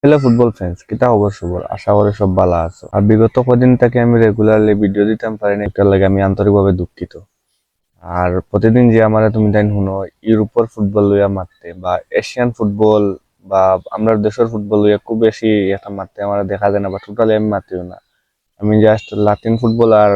Hello football friends, কিতা খবর সবর? আশা করি সব ভালো আছো। আর বিগত কদিন থেকে আমি রেগুলারলি ভিডিও দিতাম পারি না, এটার লাগে আমি আন্তরিকভাবে দুঃখিত। আর প্রতিদিন যে আমার তুমি তাই শুনো ইউরোপের ফুটবল লইয়া মারতে বা এশিয়ান ফুটবল বা আমরা দেশের ফুটবল লইয়া খুব বেশি একটা মারতে আমার দেখা যায় না, বা টোটালি আমি মাতিও না। আমি জাস্ট লাতিন ফুটবল আর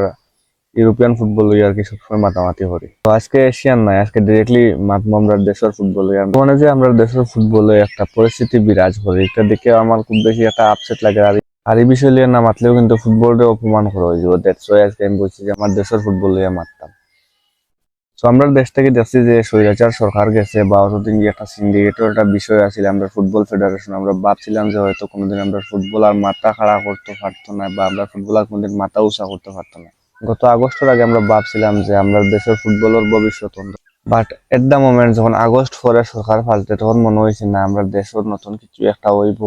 ইউরোপিয়ান ফুটবল লইয়া আর কি সবসময় মাতামাতি করি। তো আজকে এশিয়ান নাই, আজকে ডিরেক্টলি মাতবো আমরা দেশের ফুটবল লইয়া। মানে যে আমরা দেশের ফুটবলে একটা পরিস্থিতি বিরাজ করে, এটা দেখে আমার খুব বেশি একটা আপসেট লাগে। আর এই বিষয় লিয়ে না মাতলেও কিন্তু ফুটবলটা অপমান করা হয়েছে। দ্যাটস ওয়াই আজকে আমি বলছি যে আমার দেশের ফুটবল লিয়ে মারতাম। তো আমরা দেশ থেকে দেখছি যে স্বৈরাচার সরকার গেছে, বা অতদিন যে একটা সিন্ডিকেটের একটা বিষয় আছিল আমরা ফুটবল ফেডারেশন, আমরা ভাবছিলাম যে হয়তো কোনোদিন আমরা ফুটবল আর মাথা খাড়া করতে পারতো না, বা আমরা ফুটবল আর কোনোদিন মাথা উঁচা করতে পারতো না। গত আগস্টের আগে আমরা ভাবছিলাম যে আমরা দেশের ফুটবলের ভবিষ্যৎ। বাট এট দ্য মোমেন্ট যখন আগস্ট পরে সরকার পাল্টে, তখন মনে হয়েছে না আমরা দেশের নতুন কিছু একটা হইব।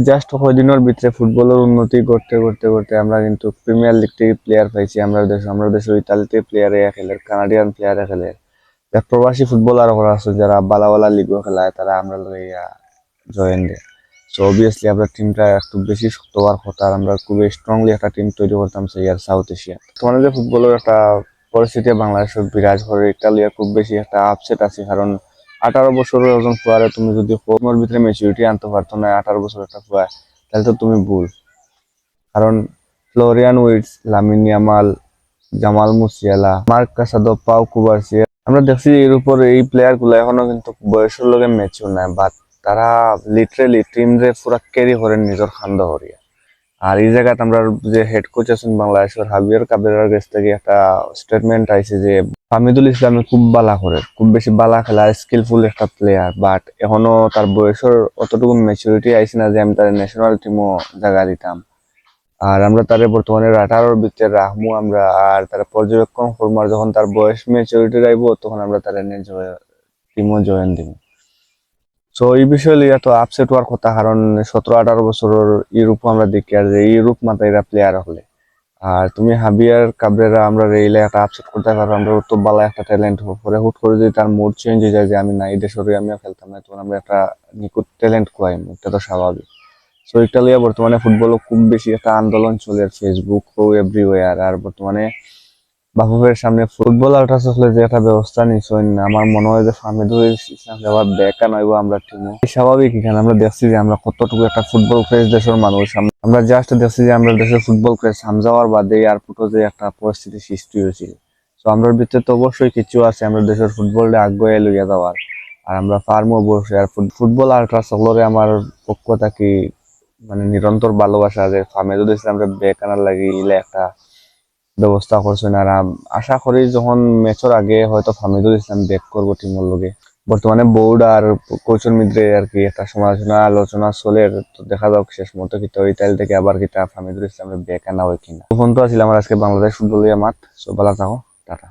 জাস্ট কয়দিনের ভিতরে ফুটবলের উন্নতি করতে করতে করতে আমরা কিন্তু প্রিমিয়ার লিগ থেকে প্লেয়ার পাইছি। আমরা দেশের ইতালিতে প্লেয়ারে খেলে, কানাডিয়ান প্লেয়ারে খেলে, প্রবাসী ফুটবলার করা আছে যারা বালা বালা লিগও খেলায়, তারা আমরা লইয়া জয়েন দেয়। সো অবভিয়াসলি আমরা টিমটা একটু বেশি শক্ত হওয়ার কথা, আর আমরা খুবই স্ট্রংলি একটা টিম তৈরি করতাম সেই আর সাউথ এশিয়া। তোমাদের যে ফুটবলের একটা পরিস্থিতি বাংলাদেশের বিরাজ করে, এটা লিয়ে খুব বেশি একটা আপসেট আছে। কারণ 18 বছরের একজন প্লেয়ারে তুমি যদি ফোনের ভিতরে ম্যাচুরিটি আনতে পারতো না, 18 বছর একটা প্লেয়ার, তাহলে তো তুমি ভুল। কারণ Florian Wirtz, Lamine Yamal, Jamal Musiala, Marc Casado, Pau Cubarsi, আমরা দেখছি এর উপর এই প্লেয়ার গুলো এখনো কিন্তু বয়সের লগে ম্যাচিউর নাই, বাট তারা লিটারেলি টিম রে পুরা ক্যারি করেন নিজের খান্দ হরিয়া। আর এই জায়গায় আমরা যে হেড কোচ আছেন বাংলাদেশের, হাবিয়ার কাবেরার কাছ থেকে একটা স্টেটমেন্ট আইছে যে হামিদুল ইসলামে খুব বালা করে, খুব বেশি বালা খেলা, স্কিলফুল একটা প্লেয়ার, বাট এখনো তার বয়সের অতটুকু ম্যাচুরিটি আইছে না যে আমি তার ন্যাশনাল টিমও জায়গা দিতাম। আর আমরা তারে বর্তমানে 18-র ভিতরে রাখবো আমরা, আর তারা পর্যবেক্ষণ করবো, আর যখন তার বয়স ম্যাচুরিটি আইব তখন আমরা তারা নিয়ে টিমও জয়েন দিব। সো এই বিষয়ে লিয়ে তো আপসেট হওয়ার কথা, কারণ 17-18 বছরের ইউরোপ আমরা দেখি, আর যে ইউরোপ মাতাইরা প্লেয়ার হলে, আর তুমি হাবিয়ার কাবরেরা আমরা রেইলে একটা আপসেট করতে পারো, আমরা তো ভালো একটা ট্যালেন্ট পরে হুট করে যদি তার মুড চেঞ্জ হয়ে যায় যে আমি না এই দেশের আমিও খেলতাম না, তখন আমরা একটা নিকুট ট্যালেন্ট খুয়াইম, এটা তো স্বাভাবিক। সো এটা লিয়ে বর্তমানে ফুটবলও খুব বেশি একটা আন্দোলন চলে, ফেসবুক ও এভরিওয়্যার। আর বর্তমানে বাফুফের সামনে ফুটবল আল্ট্রাসলে যে একটা ব্যবস্থা নিচ্ছেন, আমার মনে হয় যে ফাহমিদুল ইসলাম যাওয়ার ব্যাকা নইব আমরা টিমও স্বাভাবিক। এখানে আমরা দেখছি যে আমরা কতটুকু একটা ফুটবল ক্রেজ দেশের মানুষ, আমরা জাস্ট দেখছি যে আমরা দেশের ফুটবল ক্রেজ সামজাওয়ার বাদে আর ফুটো যে একটা পরিস্থিতি সৃষ্টি হয়েছিল। তো আমরা ভিতরে তো অবশ্যই কিছু আছে আমরা দেশের ফুটবলটা আগ্রহে লইয়া যাওয়ার, আর আমরা ফার্মও বসে। আর ফুটবল আল্ট্রাসলরে আমার পক্ষ থাকি মানে নিরন্তর ভালোবাসা, যে ফাহমিদুল ইসলামরে ব্যাক আনার লাগি ইলে একটা ব্যবস্থা করছেন। আর আশা করি যখন ম্যাচের আগে হয়তো ফাহমিদুল ইসলাম ব্যাক করবো টিমের লগে। বর্তমানে বোর্ড আর কোচের মধ্যে আর কি একটা সমালোচনা আলোচনা চলে, তো দেখা যাক শেষ মতো কিতা ওই তাইল থেকে আবার কিতা ফাহমিদুল ইসলামের ব্যাক আনা হয় কিনা। ফোন তো আছিল আমার আজকে বাংলাদেশ ফুটবল মাঠ। সব ভালো থাকো, টাটা।